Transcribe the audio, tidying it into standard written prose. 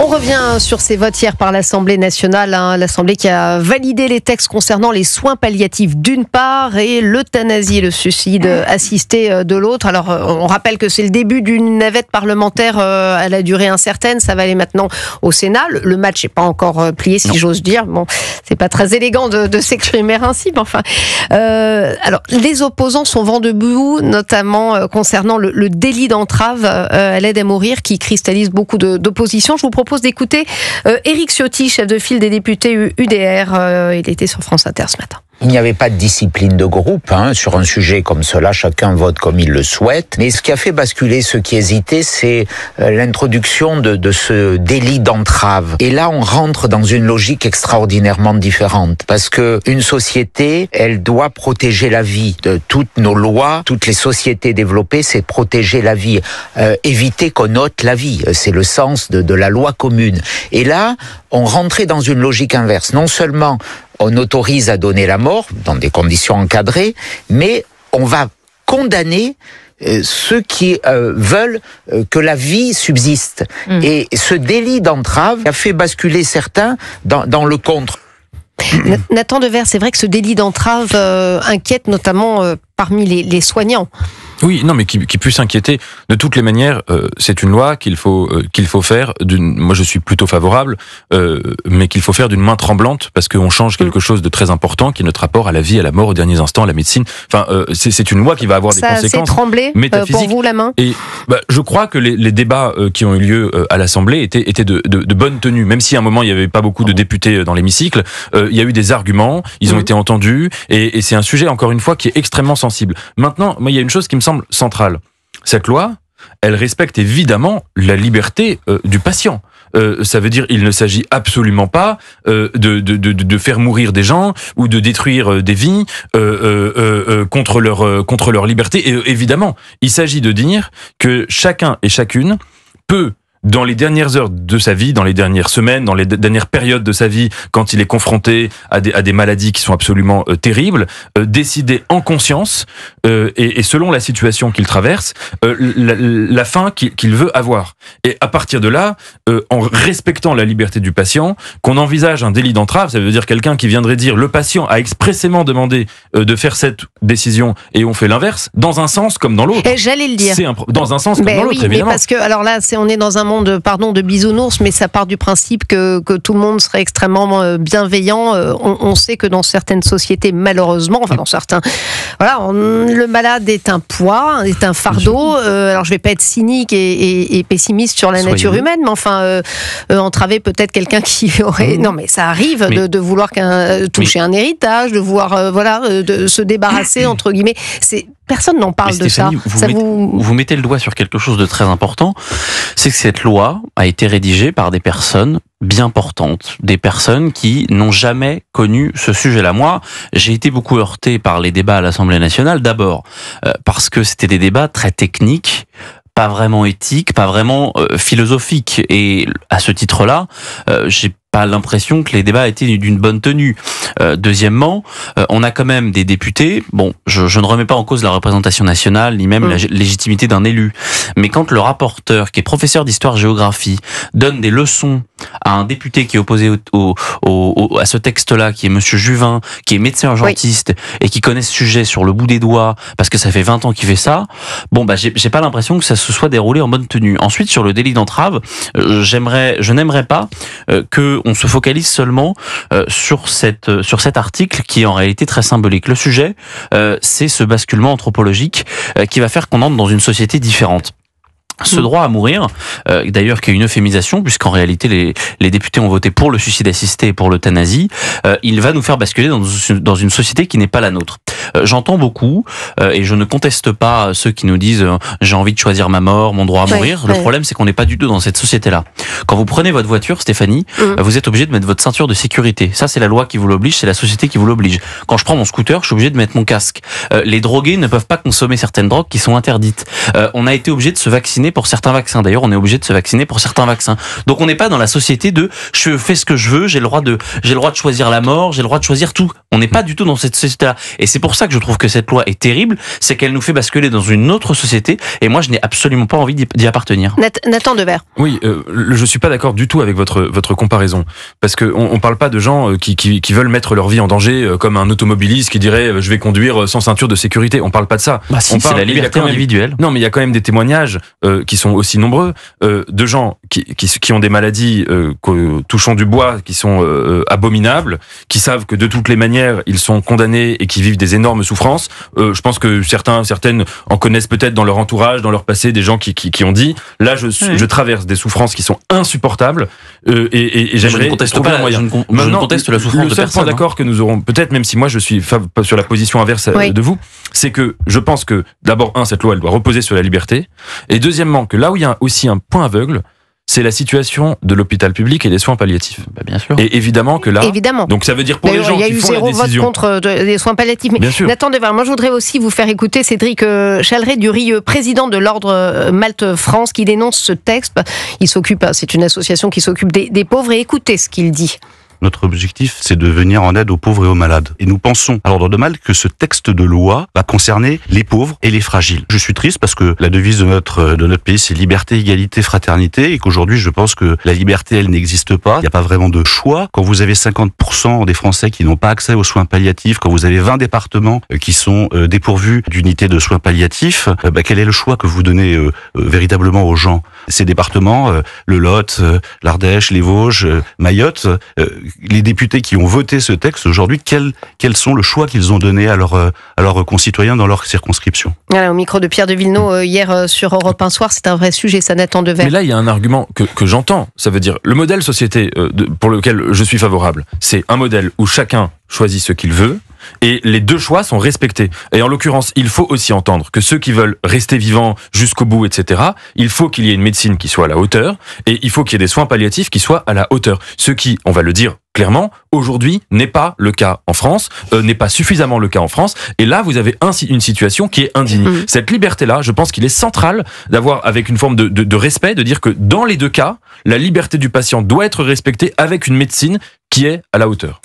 On revient sur ces votes hier par l'Assemblée nationale, l'Assemblée qui a validé les textes concernant les soins palliatifs d'une part et l'euthanasie, le suicide assisté de l'autre. Alors on rappelle que c'est le début d'une navette parlementaire à la durée incertaine, ça va aller maintenant au Sénat. Le match n'est pas encore plié si j'ose dire. Bon, c'est pas très élégant de s'exprimer ainsi, mais enfin. Alors les opposants sont vent debout, notamment concernant le délit d'entrave à l'aide à mourir qui cristallise beaucoup d'opposition. Je vous propose d'écouter Éric Ciotti, chef de file des députés UDR. Il était sur France Inter ce matin. Il n'y avait pas de discipline de groupe sur un sujet comme cela, chacun vote comme il le souhaite. Mais ce qui a fait basculer ceux qui hésitaient, c'est l'introduction de ce délit d'entrave. Et là, on rentre dans une logique extraordinairement différente. Parce que une société, elle doit protéger la vie. De toutes nos lois, toutes les sociétés développées, c'est protéger la vie. Éviter qu'on ôte la vie. C'est le sens de la loi commune. Et là, on rentrait dans une logique inverse. Non seulement on autorise à donner la mort dans des conditions encadrées, mais on va condamner ceux qui veulent que la vie subsiste. Et ce délit d'entrave a fait basculer certains dans le contre. Nathan Devers, c'est vrai que ce délit d'entrave inquiète notamment parmi les soignants. Oui, non, mais qui puisse inquiéter. De toutes les manières, c'est une loi qu'il faut faire moi je suis plutôt favorable, mais qu'il faut faire d'une main tremblante parce qu'on change quelque chose de très important qui est notre rapport à la vie, à la mort, aux derniers instants, à la médecine. Enfin, c'est une loi qui va avoir des conséquences. Ça a tremblé pour vous la main. Et je crois que les débats qui ont eu lieu à l'Assemblée étaient de bonne tenue, même si à un moment il y avait pas beaucoup de députés dans l'hémicycle. Il y a eu des arguments, ils ont été entendus, et c'est un sujet encore une fois qui est extrêmement sensible. Maintenant, moi il y a une chose qui me semble centrale. Cette loi, elle respecte évidemment la liberté du patient. Ça veut dire il ne s'agit absolument pas de faire mourir des gens ou de détruire des vies contre leur liberté. Et évidemment, il s'agit de dire que chacun et chacune peut, dans les dernières heures de sa vie, dans les dernières semaines, dans les dernières périodes de sa vie, quand il est confronté à des maladies qui sont absolument terribles, décider en conscience et selon la situation qu'il traverse, la fin qu'il veut avoir. Et à partir de là, en respectant la liberté du patient, qu'on envisage un délit d'entrave, ça veut dire quelqu'un qui viendrait dire le patient a expressément demandé de faire cette décision et on fait l'inverse, dans un sens comme dans l'autre. Et j'allais le dire. Dans un sens comme dans l'autre, oui, évidemment. Mais parce que, alors là, on est dans un monde de bisounours, mais ça part du principe que tout le monde serait extrêmement bienveillant. On sait que dans certaines sociétés, malheureusement, enfin dans certains, voilà, le malade est un poids, est un fardeau. Alors je vais pas être cynique et pessimiste sur la nature humaine, mais enfin entraver peut-être quelqu'un qui aurait, non mais ça arrive de vouloir toucher un héritage, de vouloir de se débarrasser entre guillemets. Personne n'en parle de ça. Vous mettez le doigt sur quelque chose de très important, c'est que cette loi a été rédigée par des personnes bien portantes, des personnes qui n'ont jamais connu ce sujet-là. Moi, j'ai été beaucoup heurté par les débats à l'Assemblée nationale, d'abord parce que c'était des débats très techniques, pas vraiment éthiques, pas vraiment philosophiques, et à ce titre-là, j'ai pas l'impression que les débats étaient d'une bonne tenue. Deuxièmement, on a quand même des députés, je ne remets pas en cause la représentation nationale, ni même la légitimité d'un élu, mais quand le rapporteur, qui est professeur d'histoire-géographie, donne des leçons à un député qui est opposé à ce texte-là, qui est monsieur Juvin, qui est médecin urgentiste, et qui connaît ce sujet sur le bout des doigts, parce que ça fait 20 ans qu'il fait ça, j'ai pas l'impression que ça se soit déroulé en bonne tenue. Ensuite, sur le délit d'entrave, je n'aimerais pas que on se focalise seulement sur cet article qui est en réalité très symbolique. Le sujet, c'est ce basculement anthropologique qui va faire qu'on entre dans une société différente. Ce droit à mourir, d'ailleurs qui est une euphémisation, puisqu'en réalité les députés ont voté pour le suicide assisté et pour l'euthanasie, il va nous faire basculer dans une société qui n'est pas la nôtre. J'entends beaucoup, et je ne conteste pas ceux qui nous disent j'ai envie de choisir ma mort, mon droit à mourir. Le problème, c'est qu'on n'est pas du tout dans cette société-là. Quand vous prenez votre voiture, Stéphanie, vous êtes obligé de mettre votre ceinture de sécurité. Ça, c'est la loi qui vous l'oblige, c'est la société qui vous l'oblige. Quand je prends mon scooter, je suis obligé de mettre mon casque. Les drogués ne peuvent pas consommer certaines drogues qui sont interdites. On a été obligé de se vacciner pour certains vaccins. D'ailleurs, on est obligé de se vacciner pour certains vaccins. Donc, on n'est pas dans la société de je fais ce que je veux, j'ai le droit de choisir la mort, j'ai le droit de choisir tout. On n'est pas du tout dans cette société-là. Et c'est pour pour ça que je trouve que cette loi est terrible, c'est qu'elle nous fait basculer dans une autre société, et moi je n'ai absolument pas envie d'y appartenir. Nathan Devers. Oui, je suis pas d'accord du tout avec votre comparaison, parce que on parle pas de gens qui veulent mettre leur vie en danger, comme un automobiliste qui dirait je vais conduire sans ceinture de sécurité. On parle pas de ça. Bah si, c'est la liberté individuelle. Non, mais il y a quand même des témoignages qui sont aussi nombreux de gens qui ont des maladies, touchant du bois, qui sont abominables, qui savent que de toutes les manières ils sont condamnés et qui vivent des énormes souffrances. Je pense que certaines en connaissent peut-être dans leur entourage, dans leur passé, des gens qui ont dit là je traverse des souffrances qui sont insupportables et j'aimerais trouver un moyen. Je ne conteste la souffrance de personne. Le seul point d'accord que nous aurons peut-être, même si moi je suis sur la position inverse de vous, c'est que je pense que d'abord cette loi elle doit reposer sur la liberté, et deuxièmement que là où il y a aussi un point aveugle, c'est la situation de l'hôpital public et des soins palliatifs. Bah bien sûr. Et évidemment que là, donc ça veut dire pour les gens qui font la décision. Il y a eu 0 vote contre les soins palliatifs. Mais Nathan Devers, moi je voudrais aussi vous faire écouter Cédric Chaleret-Durie, président de l'Ordre Malte France, qui dénonce ce texte. Il s'occupe, c'est une association qui s'occupe des pauvres, et écoutez ce qu'il dit. Notre objectif, c'est de venir en aide aux pauvres et aux malades. Et nous pensons, à l'Ordre de Malte, que ce texte de loi va concerner les pauvres et les fragiles. Je suis triste parce que la devise de notre pays, c'est liberté, égalité, fraternité, et qu'aujourd'hui, je pense que la liberté, elle n'existe pas. Il n'y a pas vraiment de choix. Quand vous avez 50% des Français qui n'ont pas accès aux soins palliatifs, quand vous avez 20 départements qui sont dépourvus d'unités de soins palliatifs, quel est le choix que vous donnez véritablement aux gens? Ces départements, le Lot, l'Ardèche, les Vosges, Mayotte, les députés qui ont voté ce texte aujourd'hui, quels sont le choix qu'ils ont donné à leurs concitoyens dans leur circonscription? Voilà, au micro de Pierre de Villeneuve hier sur Europe 1 Soir, c'est un vrai sujet, ça, Nathan Devers. Mais là, il y a un argument que j'entends. Ça veut dire le modèle société pour lequel je suis favorable, c'est un modèle où chacun choisit ce qu'il veut, et les deux choix sont respectés. Et en l'occurrence, il faut aussi entendre que ceux qui veulent rester vivants jusqu'au bout, etc., il faut qu'il y ait une médecine qui soit à la hauteur, et il faut qu'il y ait des soins palliatifs qui soient à la hauteur. Ce qui, on va le dire clairement, aujourd'hui n'est pas le cas en France, n'est pas suffisamment le cas en France, et là vous avez une situation qui est indigne. Cette liberté-là, je pense qu'il est central d'avoir, avec une forme de respect, de dire que dans les deux cas, la liberté du patient doit être respectée avec une médecine qui est à la hauteur.